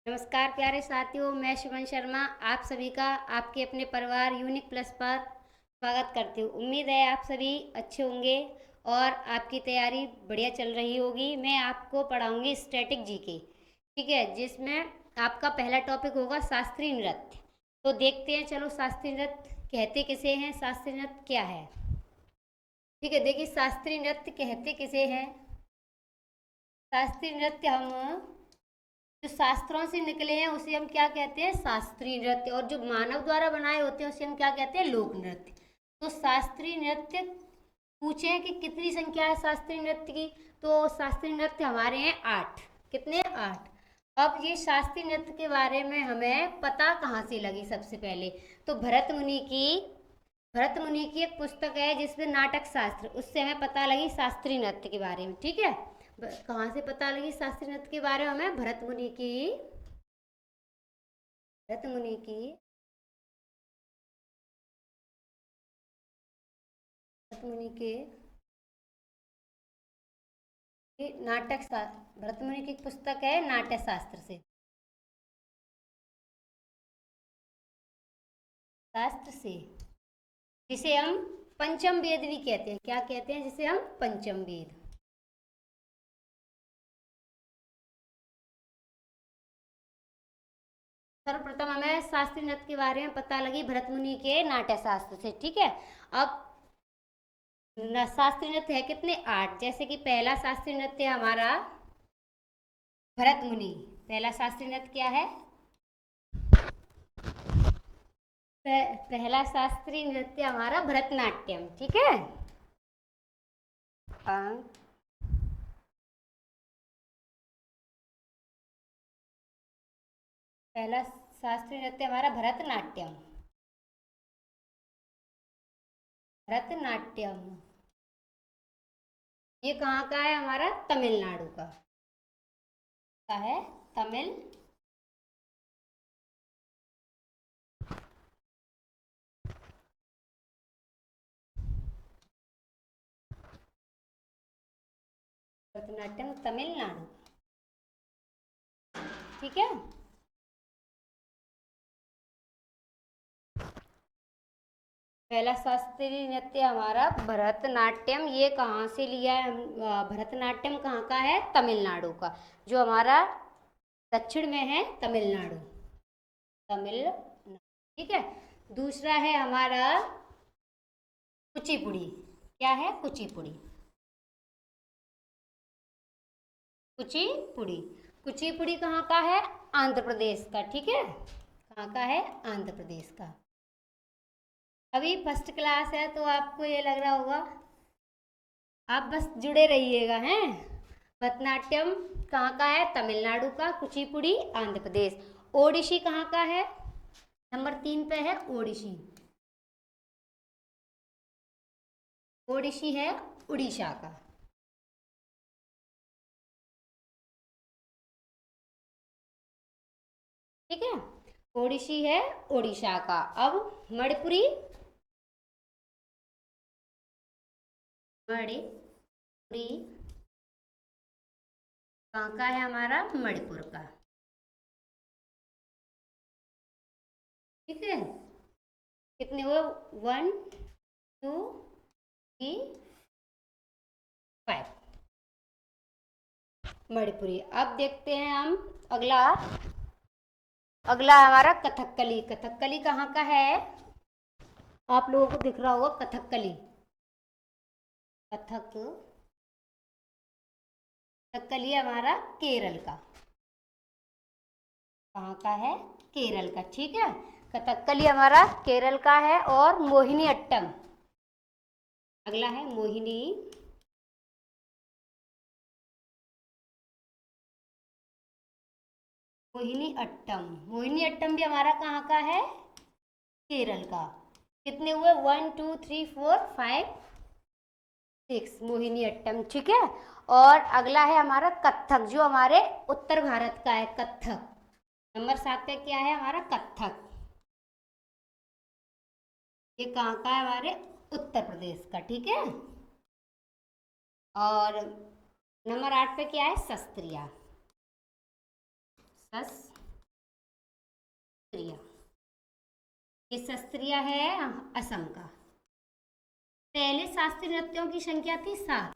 नमस्कार प्यारे साथियों, मैं शुभन शर्मा आप सभी का आपके अपने परिवार यूनिक प्लस पर स्वागत करती हूँ। उम्मीद है आप सभी अच्छे होंगे और आपकी तैयारी बढ़िया चल रही होगी। मैं आपको पढ़ाऊंगी स्टैटिक जीके, ठीक है, जिसमें आपका पहला टॉपिक होगा शास्त्रीय नृत्य। तो देखते हैं, चलो शास्त्रीय नृत्य कहते किसे हैं, शास्त्रीय नृत्य क्या है। ठीक है, देखिए शास्त्रीय नृत्य कहते किसे हैं। शास्त्रीय नृत्य हम जो शास्त्रों से निकले हैं उसे हम क्या कहते हैं, शास्त्रीय नृत्य। और जो मानव द्वारा बनाए होते हैं उसे हम क्या कहते हैं, लोक नृत्य। तो शास्त्रीय नृत्य पूछे कि कितनी संख्या है शास्त्रीय नृत्य की, तो शास्त्रीय नृत्य हमारे हैं 8। कितने, 8। अब ये शास्त्रीय नृत्य के बारे में हमें पता कहाँ से लगी, सबसे पहले तो भरत मुनि की एक पुस्तक है जिसमें नाटक शास्त्र, उससे हमें पता लगी शास्त्रीय नृत्य के बारे में। ठीक है, कहाँ से पता लगी शास्त्रीय नृत्य के बारे में हमें, भरत मुनि की भरत मुनि के नाटक शास्त्र, भरत मुनि की पुस्तक है नाट्य शास्त्र से, शास्त्र से, जिसे हम पंचम वेद भी कहते हैं। क्या कहते हैं, जिसे हम पंचम वेद। सर्वप्रथम हमें शास्त्रीय नृत्य के बारे में पता लगी भरत मुनि के नाट्य शास्त्र से। ठीक है, अब शास्त्रीय नृत्य है कितने, 8। जैसे कि पहला शास्त्रीय नृत्य हमारा भरत मुनि, पहला शास्त्रीय नृत्य क्या है, पहला शास्त्रीय नृत्य हमारा भरतनाट्यम। ठीक है, पहला शास्त्रीय नृत्य हमारा भरतनाट्यम। भरतनाट्यम ये कहाँ का है, हमारा तमिलनाडु का है, तमिल भरतनाट्यम तमिलनाडु। ठीक है, पहला शास्त्रीय नृत्य हमारा भरतनाट्यम, ये कहाँ से लिया है, भरतनाट्यम कहाँ का है, तमिलनाडु का, जो हमारा दक्षिण में है, तमिलनाडु। ठीक है, दूसरा है हमारा कुचिपुड़ी। क्या है, कुचिपुड़ी, कुचिपुड़ी। कुचिपुड़ी कहाँ का है, आंध्र प्रदेश का। ठीक है, कहाँ का है, आंध्र प्रदेश का। अभी फर्स्ट क्लास है तो आपको ये लग रहा होगा, आप बस जुड़े रहिएगा हैं। भरतनाट्यम कहाँ का है, तमिलनाडु का। कुचिपुड़ी आंध्र प्रदेश। ओडिसी कहाँ का है, नंबर 3 पे है ओडिसी। ओडिसी है उड़ीसा का। ठीक है, ओडिसी है उड़ीसा का। अब मणिपुरी, मणिपुरी कहाँ का है, हमारा मणिपुर का। ठीक है, कितने हुए, 1 2 3 5 मणिपुरी। अब देखते हैं हम अगला, अगला हमारा कथकली। कथकली कहाँ का है, आप लोगों को दिख रहा होगा कथकली, कथकली हमारा केरल का। कहाँ का है, केरल का। ठीक है, कथकली हमारा केरल का है। और मोहिनी अट्टम अगला है, मोहिनी मोहिनी अट्टम भी हमारा कहाँ का है, केरल का। कितने हुए, 1 2 3 4 5 6 मोहिनी अट्टम। ठीक है, और अगला है हमारा कथक, जो हमारे उत्तर भारत का है, कथक। नंबर 7 पे क्या है, हमारा कथक। ये कहाँ का है, हमारे उत्तर प्रदेश का। ठीक है, और नंबर 8 पे क्या है, शस्त्रीय। शास्त्रीय, ये शास्त्रीय है असम का। पहले शास्त्रीय नृत्यों की संख्या थी 7।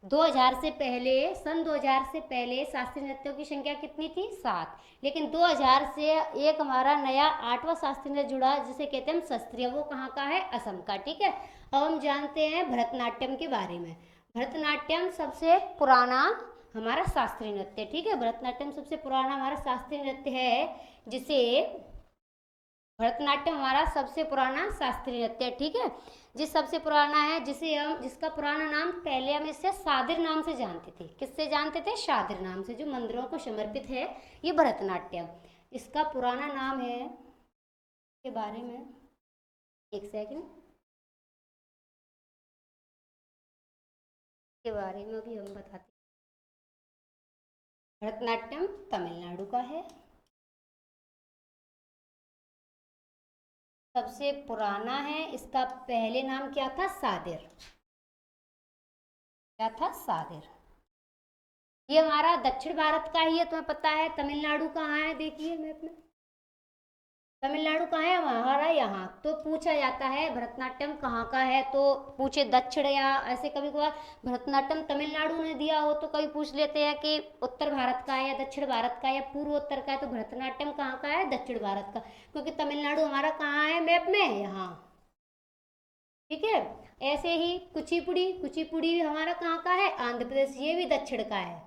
2000 से पहले, सन 2000 से पहले शास्त्रीय नृत्यों की संख्या कितनी थी? 7। लेकिन 2000 से एक हमारा नया 8वां शास्त्रीय नृत्य जुड़ा जिसे कहते हैं हम शास्त्रीय, वो कहाँ का है? असम का। ठीक है, अब हम जानते हैं भरतनाट्यम के बारे में। भरतनाट्यम सबसे पुराना हमारा शास्त्रीय नृत्य, ठीक है, भरतनाट्यम सबसे पुराना हमारा शास्त्रीय नृत्य है, जिसे भरतनाट्यम हमारा सबसे पुराना शास्त्रीय नृत्य है। ठीक है, जिस सबसे पुराना है, जिसे हम, जिसका पुराना नाम पहले हम इसे शादिर नाम से जानते थे। किससे जानते थे? शादिर नाम से, जो मंदिरों को समर्पित है ये भरतनाट्यम। इसका पुराना नाम है, के बारे में एक सेकंड, के बारे में भी हम बताते हैं। भरतनाट्यम तमिलनाडु का है, सबसे पुराना है। इसका पहले नाम क्या था? सादिर। क्या था? सादिर। ये हमारा दक्षिण भारत का ही है, तुम्हें पता है। तमिलनाडु कहाँ है? देखिए मैप में, तमिलनाडु कहाँ है? हमारा यहाँ। तो पूछा जाता है भरतनाट्यम कहाँ का है, तो पूछे दक्षिण या ऐसे, कभी कभार भरतनाट्यम तमिलनाडु ने दिया हो तो कभी पूछ लेते हैं कि उत्तर भारत का है या दक्षिण भारत का है या पूर्वोत्तर का है, तो भरतनाट्यम कहाँ का है? दक्षिण भारत का, क्योंकि तमिलनाडु हमारा कहाँ है मैप में? यहाँ। ठीक है, ऐसे ही कुचिपुड़ी, कुचिपुड़ी भी हमारा कहाँ का है? आंध्र प्रदेश, ये भी दक्षिण का है।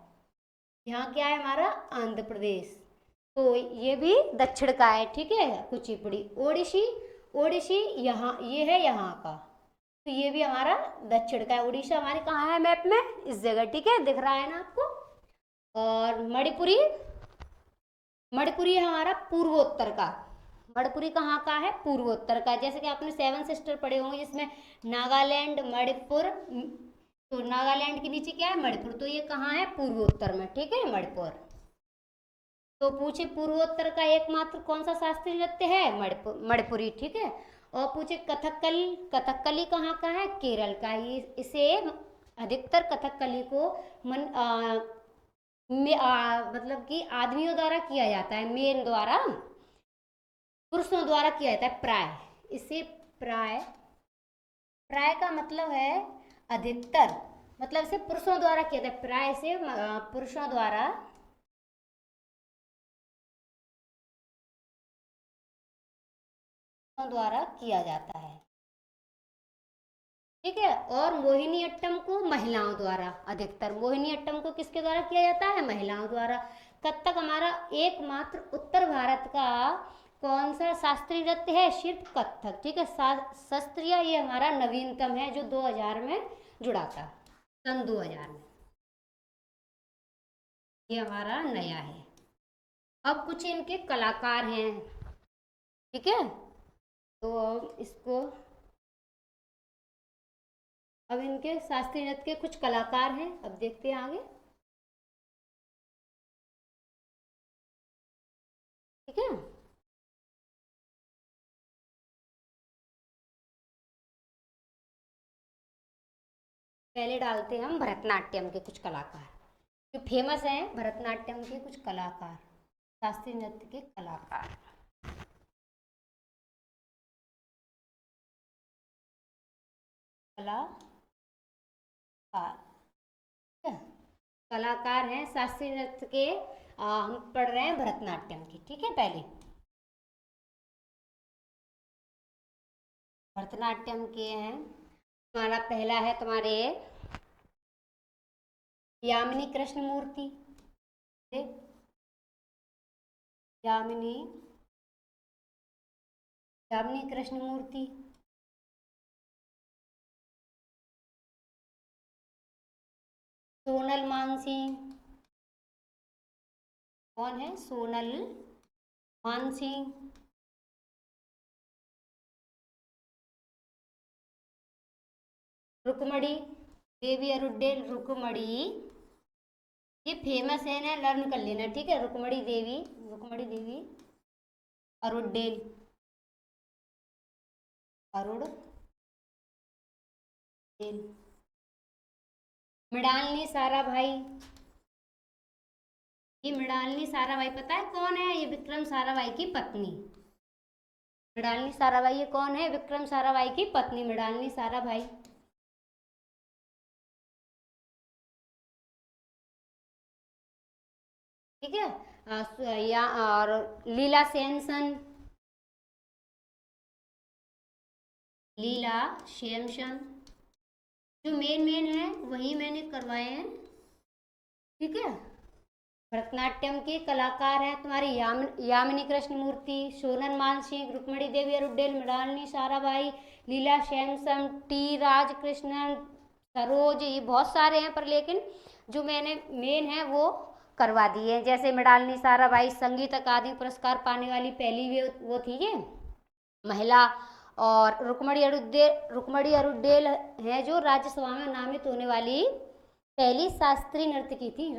यहाँ क्या है हमारा? आंध्र प्रदेश, तो ये भी दक्षिण का है। ठीक है, कुचिपुड़ी। ओडिसी, ओडिसी यहाँ, ये है यहाँ का, तो ये भी हमारा दक्षिण का है। उड़ीसा हमारे कहाँ है मैप में? इस जगह। ठीक है, दिख रहा है ना आपको। और मणिपुरी, मणिपुरी हमारा पूर्वोत्तर का। मणिपुरी कहाँ का है? पूर्वोत्तर का। जैसे कि आपने 7 सिस्टर पढ़े होंगे, जिसमें नागालैंड, मणिपुर, तो नागालैंड के नीचे क्या है? मणिपुर, तो ये कहाँ है? पूर्वोत्तर में। ठीक है, मणिपुर। तो पूछे पूर्वोत्तर का एकमात्र कौन सा शास्त्रीय नृत्य है? मणिपुरी। ठीक है, और पूछे कथकली, कथकली कहाँ का है? केरल का। ये इसे अधिकतर कथकली को मतलब कि आदमियों द्वारा किया जाता है, मेन द्वारा, पुरुषों द्वारा किया जाता है प्राय। इसे प्राय, प्राय का मतलब है अधिकतर, मतलब इसे पुरुषों द्वारा किया जाता है। प्राय से पुरुषों द्वारा किया जाता है। ठीक है, और मोहिनी अट्टम को महिलाओं द्वारा, अधिकतर मोहिनी अट्टम को किसके द्वारा किया जाता है? महिलाओं द्वारा। कथक हमारा एकमात्र उत्तर भारत का कौन सा शास्त्रीय नृत्य है? सिर्फ कथक। ठीक है, शास्त्रीय ये हमारा नवीनतम है, जो 2000 में जुड़ा था, सन 2000 में, ये हमारा नया है। अब कुछ इनके कलाकार हैं। ठीक है, तो इसको, अब इनके शास्त्रीय नृत्य के कुछ कलाकार हैं, अब देखते हैं आगे। ठीक है, पहले डालते हैं हम भरतनाट्यम के कुछ कलाकार, जो फेमस हैं भरतनाट्यम के कुछ कलाकार, शास्त्रीय नृत्य के कलाकार। कलाकार, ठीक है? कलाकार हैं शास्त्रीय नृत्य के, हम पढ़ रहे हैं भरतनाट्यम की। ठीक है, पहले भरतनाट्यम के हैं, हमारा पहला है तुम्हारे यामिनी कृष्णमूर्ति। यामिनी, यामिनी कृष्णमूर्ति। सोनल मानसिंह, कौन है? सोनल मानसिंह। रुक्मणी देवी अरुडेल, रुक्मणी, ये फेमस है ना, लर्न कर लेना। ठीक है, रुक्मणी देवी, रुक्मणी देवी अरुडेल, अरुडेल, मृणालिनी साराभाई, ये मृणालिनी साराभाई पता है कौन है? ये विक्रम साराभाई की पत्नी। मृणालिनी साराभाई ये कौन है? विक्रम साराभाई की पत्नी मृणालिनी साराभाई। ठीक है। या और लीला सेमसन, लीला सेमसन जो मेन है वही मैंने करवाए हैं। ठीक है। भरतनाट्यम के कलाकार हैं तुम्हारी यामिनी कृष्णमूर्ति, सोनल मानसिंह, रुक्मणी देवी अरुडेल, मृणालिनी साराभाई, लीला सेमसन, टी राज कृष्णन, सरोज, ये बहुत सारे हैं पर लेकिन जो मैंने मेन है वो करवा दिए हैं। जैसे मृणालिनी साराभाई संगीत अकादमी पुरस्कार पाने वाली पहली वो थी ये महिला। और रुक्मणी अरुडेल है जो राज्यसभा में नामित होने वाली पहली शास्त्रीय नर्तकी थी।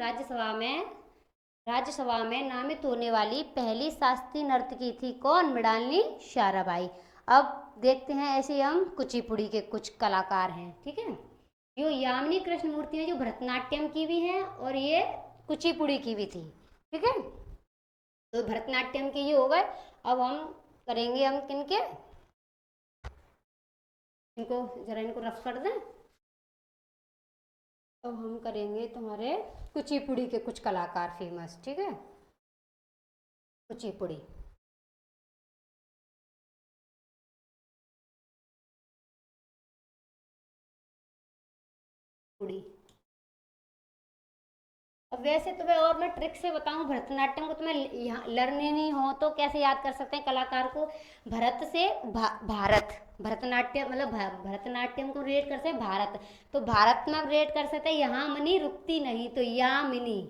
राज्यसभा में नामित होने वाली पहली शास्त्रीय नर्तकी थी कौन? मृणालिनी साराभाई। अब देखते हैं ऐसे हम कुचिपुड़ी के कुछ कलाकार हैं। ठीक है। जो यामिनी कृष्णमूर्ति हैं जो भरतनाट्यम की भी हैं और ये कुचिपुड़ी की भी थी। ठीक है। तो भरतनाट्यम के ये हो गए। अब हम करेंगे हम किनके, इनको जरा इनको रफ कर दें। अब हम करेंगे तुम्हारे कुचिपुड़ी के कुछ कलाकार फेमस। ठीक है। कुचिपुड़ी पुड़ी। अब वैसे तुम्हें और मैं ट्रिक से बताऊं, भरतनाट्यम को तुम्हें यहाँ लर्निंग नहीं हो तो कैसे याद कर सकते हैं कलाकार को? भरत से भारत, भरतनाट्यम मतलब भरतनाट्यम को रेट करते हैं भारत, तो भारत में रेट कर सकते हैं यहाँ मनी रुकती नहीं, तो यामिनी,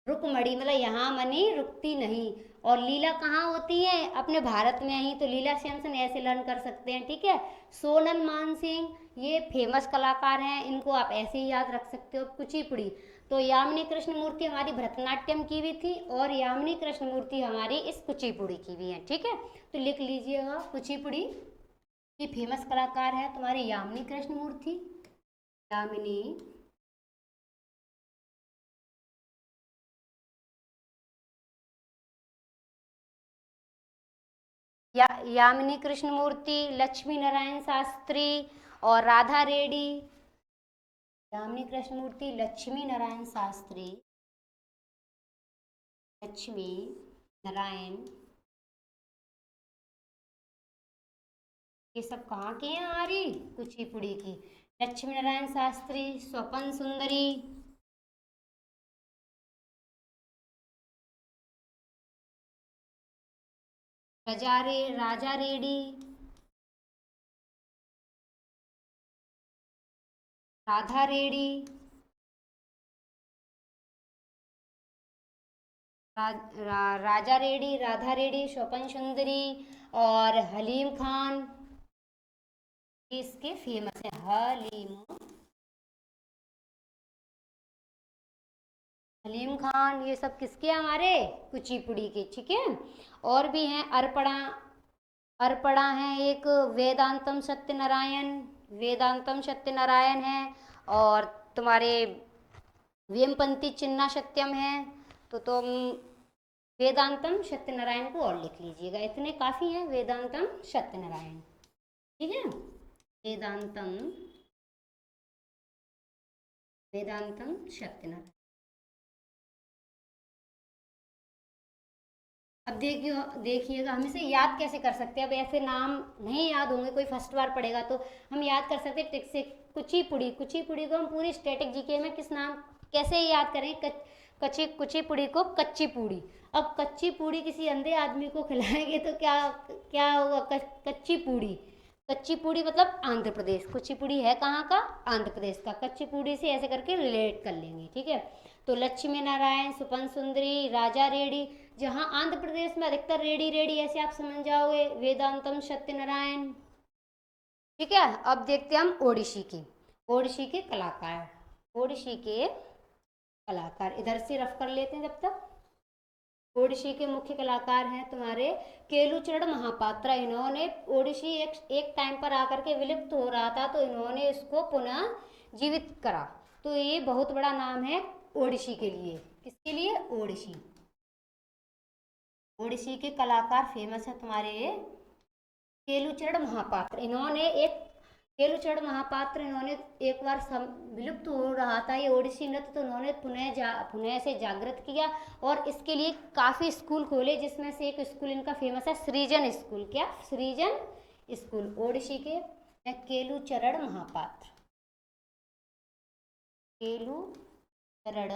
रुकमणी मतलब यहाँ मनी रुकती नहीं। और लीला कहाँ होती है? अपने भारत में ही, तो लीला सेमसन ऐसे लर्न कर सकते हैं। ठीक है। सोनल मानसिंह ये फेमस कलाकार हैं, इनको आप ऐसे ही याद रख सकते हो। कुचिपुड़ी तो यामिनी कृष्णमूर्ति हमारी भरतनाट्यम की भी थी और यामिनी कृष्णमूर्ति हमारी इस कुचिपुड़ी की भी है। ठीक है। तो लिख लीजिएगा कुचिपुड़ी की फेमस कलाकार है तुम्हारी यामिनी कृष्णमूर्ति, यामिनी यामिनी कृष्णमूर्ति, लक्ष्मी नारायण शास्त्री और राधा रेड्डी। यामिनी कृष्णमूर्ति, लक्ष्मी नारायण शास्त्री, लक्ष्मी नारायण, ये सब कहाँ के हैं? हमारी कुचिपुड़ी की। लक्ष्मी नारायण शास्त्री, स्वपन सुंदरी, राजा रेड्डी, राधा रेड्डी, राजा रेड्डी, राधा रेड्डी, स्वपन सुंदरी और हलीम खान, इसके फेमस है। हलीम खान ये सब किसके? हमारे कुचिपुड़ी के। ठीक है। और भी हैं अर्पणा है एक, वेदांतम सत्यनारायण है और तुम्हारे वेमपंती चिन्ना सत्यम है। तो तुम वेदांतम सत्यनारायण को और लिख लीजिएगा, इतने काफ़ी हैं। वेदांतम सत्यनारायण। ठीक है। वेदांतम सत्यनारायण। अब देखिएगा हम इसे याद कैसे कर सकते हैं। अब ऐसे नाम नहीं याद होंगे, कोई फर्स्ट बार पढ़ेगा तो हम याद कर सकते हैं ट्रिक से। कुचिपुड़ी को हम पूरी स्टैटिक जीके में किस नाम कैसे याद करें? कुचिपुड़ी को कच्ची पूड़ी। अब कच्ची पूड़ी किसी अंधे आदमी को खिलाएंगे तो क्या क्या होगा? कच्ची पूड़ी मतलब आंध्र प्रदेश। कुचिपुड़ी है कहाँ का? आंध्र प्रदेश का। कच्ची पूड़ी से ऐसे करके रिलेट कर लेंगे। ठीक है। तो लक्ष्मी नारायण, सुपन सुंदरी, राजा रेड्डी, जहाँ आंध्र प्रदेश में अधिकतर रेड्डी ऐसे आप समझ जाओगे। वेदांतम सत्यनारायण। ठीक है। अब देखते हैं हम ओडिसी के कलाकार इधर से रफ कर लेते हैं जब तक। ओडिसी के मुख्य कलाकार हैं तुम्हारे केलुचरण महापात्रा। इन्होंने ओडिसी एक टाइम पर आकर के विलुप्त हो रहा था तो इन्होंने इसको पुनः जीवित करा। तो ये बहुत बड़ा नाम है ओडिसी के लिए। किसके लिए? ओडिसी। ओडिसी के कलाकार फेमस है तुम्हारे केलुचरण महापात्र। इन्होंने एक केलुचरण महापात्र इन्होंने एक बार विलुप्त हो रहा था ये ओडिसी नृत्य, तो उन्होंने पुनः से जागृत किया और इसके लिए काफ़ी स्कूल खोले, जिसमें से एक स्कूल इनका फेमस है सृजन स्कूल। क्या? सृजन स्कूल। ओडिसी के केलुचरण महापात्र। केलुचरण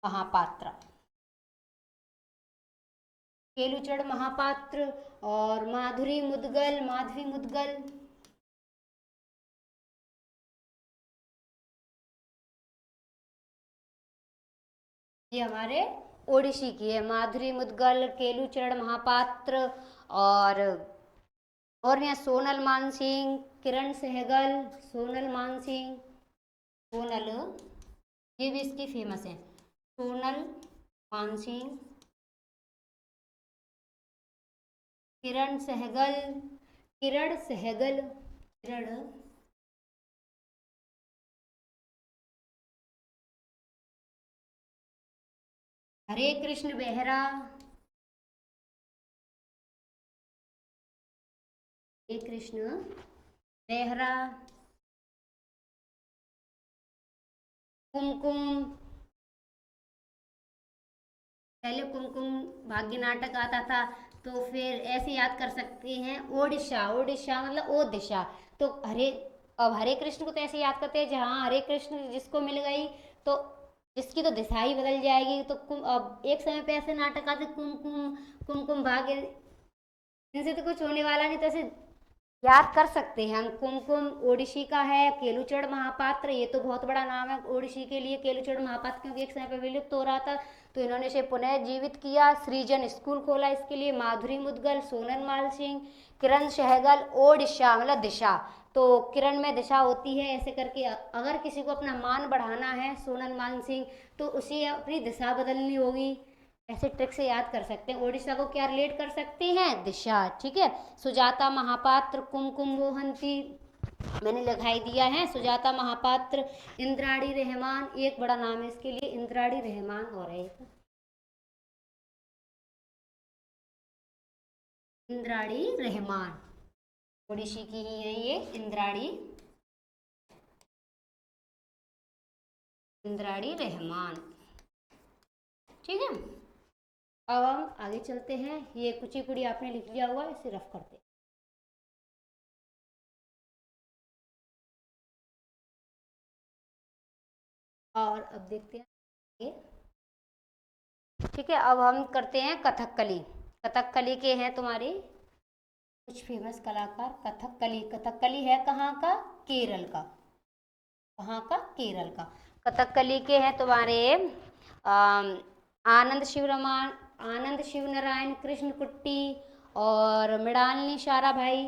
महापात्र। केलुचरण महापात्र और माधुरी मुदगल। माधवी मुदगल ये हमारे ओडिसी की है। माधुरी मुदगल, केलुचरण महापात्र और यहाँ सोनल मानसिंह, किरण सहगल, सोनल मानसिंह, सोनल ये भी इसकी फेमस है। सोनल मानसिंह, किरण सहगल, किरण सहगल, किरण हरे कृष्ण बेहरा, हरे कृष्ण बेहरा, कुमकुम। पहले कुमकुम भाग्य नाटक आता था, तो फिर ऐसे याद कर सकते हैं ओडिशा। ओडिशा मतलब ओ दिशा। तो अब हरे कृष्ण को तो ऐसे याद करते हैं जहाँ हरे कृष्ण जिसको मिल गई तो जिसकी तो दिशा ही बदल जाएगी। तो अब एक समय पे ऐसे नाटक आते कुमकुम, कुमकुम भाग्य, इनसे तो कुछ होने वाला नहीं, तो ऐसे याद कर सकते हैं हम। कुमकुम ओडिसी का है। केलुचरण महापात्र ये तो बहुत बड़ा नाम है ओडिसी के लिए, केलुचरण महापात्र, क्योंकि एक समय पर विलुप्त हो रहा था तो इन्होंने इसे पुनः जीवित किया। सृजन स्कूल खोला इसके लिए। माधुरी मुदगल, सोनल माल सिंह, किरण सहगल, ओडिशा मतलब दिशा, तो किरण में दिशा होती है ऐसे करके। अगर किसी को अपना मान बढ़ाना है सोनल मान सिंह, तो उसे अपनी दिशा बदलनी होगी। ऐसे ट्रिक से याद कर सकते हैं। ओडिशा को क्या रिलेट कर सकते हैं? दिशा। ठीक है। सुजाता महापात्र, कुमकुम मोहंती मैंने लिखाई दिया है। सुजाता महापात्र, इंद्राणी रहमान एक बड़ा नाम है इसके लिए, इंद्राणी रहमान। और एक इंद्राणी रहमान, ओडिसी की ही है ये इंद्राणी, इंद्राणी रहमान। ठीक है। अब हम आगे चलते हैं। ये कुचिपुड़ी आपने लिख लिया हुआ, इसे रफ करते हैं। और अब देखते हैं ये। ठीक है। अब हम करते हैं कथकली। कथकली के हैं तुम्हारी कुछ फेमस कलाकार। कथकली, कथकली है कहाँ का? केरल का। कहाँ का? केरल का। कथकली के हैं तुम्हारे आनंद शिवरमान, आनंद शिव नारायण, कृष्ण कुट्टी और मृणालिनी साराभाई।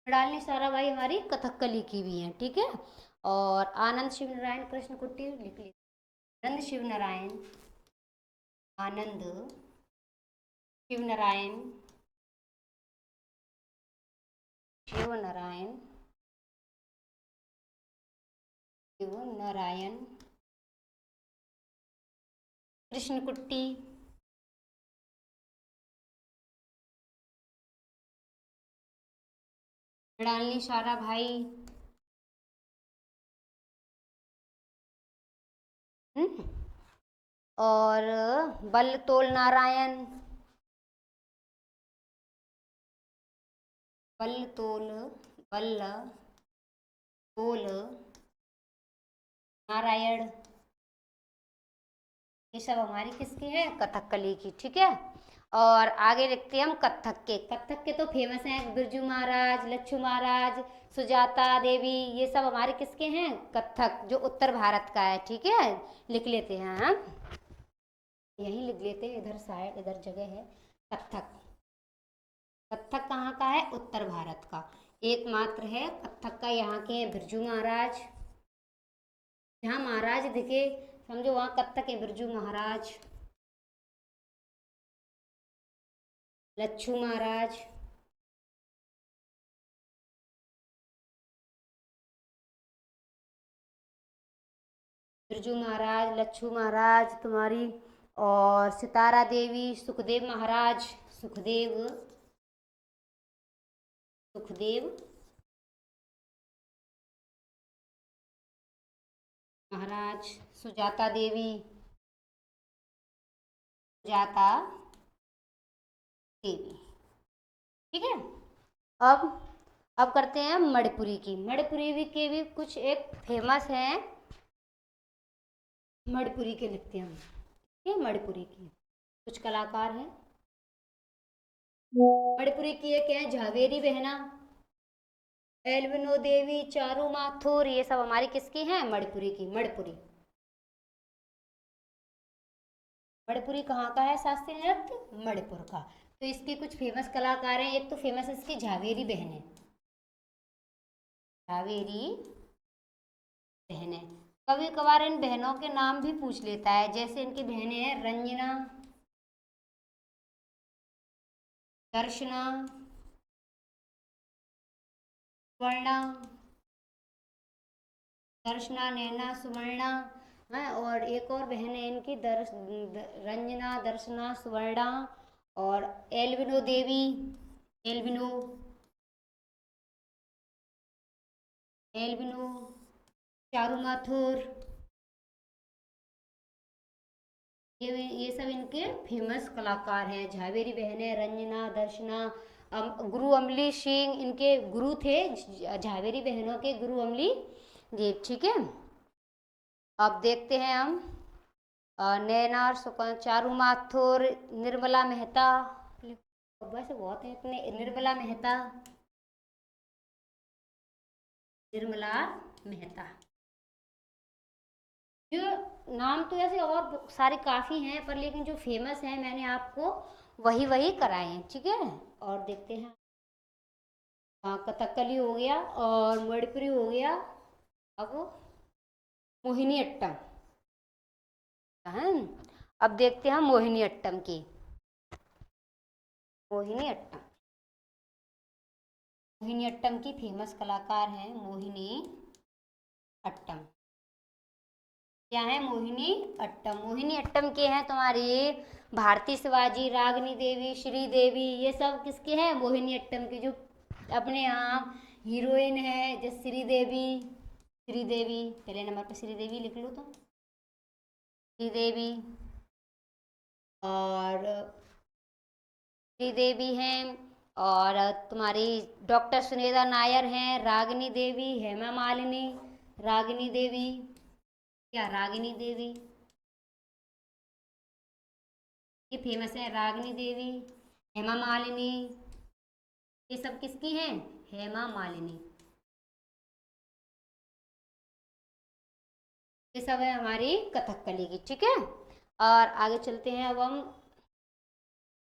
मृणालिनी साराभाई हमारी कथकली की भी हैं। ठीक है। और आनंद शिव नारायण, कृष्ण कुट्टी लिख लीजिए। आनंद शिव नारायण, आनंद शिव नारायण, शिव नारायण, शिव नारायण, कृष्ण कुट्टी, मृणालिनी साराभाई, और बल्लतोल नारायण, बल्लतोल, बल्ल तोल नारायण, ये सब हमारी किसकी है? कथकली की। ठीक है। और आगे देखते हैं हम कथक के। कथक के तो फेमस हैं बिरजू महाराज, लच्छू महाराज, सुजाता देवी, ये सब हमारे किसके हैं? कथक, जो उत्तर भारत का है। ठीक है। लिख लेते हैं हम, यहीं लिख लेते हैं, इधर साइड इधर जगह है। कथक, कथक कहाँ का है? उत्तर भारत का। एकमात्र है कथक का यहाँ के हैं बिरजू महाराज। जहाँ महाराज दिखे समझो वहाँ कथक है। बिरजू महाराज, लच्छू महाराज, बिरजू महाराज, लच्छू महाराज तुम्हारी, और सितारा देवी, सुखदेव महाराज, सुखदेव सुखदेव महाराज, सुजाता देवी, सुजाता देवी। ठीक है। अब करते हैं मणिपुरी की। मणिपुरी भी के भी कुछ एक फेमस हैं, मणिपुरी के लिखते हैं हम। ये मणिपुरी की कुछ कलाकार हैं। मणिपुरी की एक है झावेरी बहना, एल्बिनो देवी, चारू माथुर, ये सब हमारी किसकी हैं? मणिपुरी की। मणिपुरी कहाँ का है शास्त्रीय नृत्य? मणिपुर का। तो इसके कुछ फेमस कलाकार हैं। एक तो फेमस इसकी झावेरी बहन है, झावेरी बहन है। कभी कभार इन बहनों के नाम भी पूछ लेता है, जैसे इनकी बहनें हैं रंजना, दर्शना, स्वर्णा, दर्शना, नैना, सुवर्णा है। और एक और बहन है इनकी रंजना, दर्शना, सुवर्णा और एल्बिनो देवी, एल्बिनो एल्बिनो चारू माथुर, ये सब इनके फेमस कलाकार हैं। झावेरी बहनें, रंजना, दर्शना, गुरु अमली सिंह इनके गुरु थे। झावेरी बहनों के गुरु अमली जी। ठीक है। अब देखते हैं हम नैना, चारू माथुर, निर्मला मेहता, वैसे बहुत है इतने। निर्मला मेहता, निर्मला मेहता। जो नाम तो ऐसे और सारे काफ़ी हैं, पर लेकिन जो फेमस हैं मैंने आपको वही कराए हैं। ठीक है। और देखते हैं कथकली हो गया और मणिपुरी हो गया। अब मोहिनी अट्टम है। अब देखते हैं मोहिनी अट्टम की। मोहिनी अट्टम की फेमस कलाकार हैं मोहिनी अट्टम। क्या है? मोहिनी अट्टम के हैं तुम्हारी भारती शिवाजी, रागनी देवी, श्री देवी, ये सब किसके हैं? मोहिनी अट्टम की। जो अपने यहाँ हीरोइन है जैसे श्री देवी पहले नंबर पर श्री देवी लिख लो तो। श्री देवी और श्री देवी हैं, और तुम्हारी डॉक्टर सुनीता नायर हैं, रागिनी देवी, हेमा मालिनी, रागिनी देवी, क्या रागिनी देवी ये फेमस है। रागिनी देवी, हेमा मालिनी, ये सब किसकी हैं? हेमा मालिनी। ये सब है हमारी कथकली की। ठीक है। और आगे चलते हैं। अब हम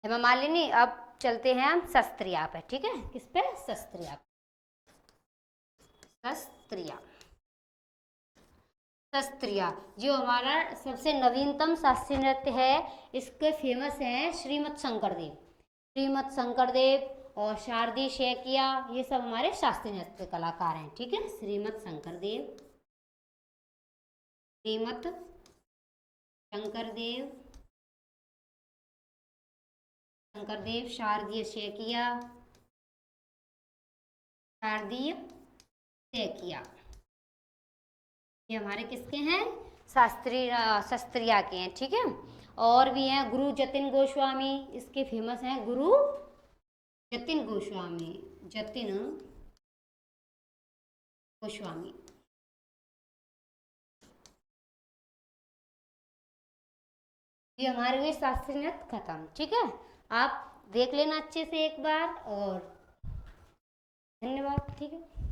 हेमा मालिनी, अब चलते हैं हम शस्त्रिया पे। ठीक है। किस पे? शस्त्रिया। शस्त्रिया जो हमारा सबसे नवीनतम शास्त्रीय नृत्य है, इसके फेमस हैं श्रीमत शंकरदेव और शारदी शैकिया, ये सब हमारे शास्त्रीय नृत्य कलाकार हैं। ठीक है। श्रीमत शंकरदेव, शारदीय शैकिया, ये हमारे किसके हैं? शस्त्रिया के हैं। ठीक है। और भी हैं गुरु जतिन गोस्वामी, इसके फेमस हैं गुरु जतिन गोस्वामी, ये हमारे लिए शास्त्रीय नृत्य खत्म। ठीक है। आप देख लेना अच्छे से एक बार, और धन्यवाद। ठीक है।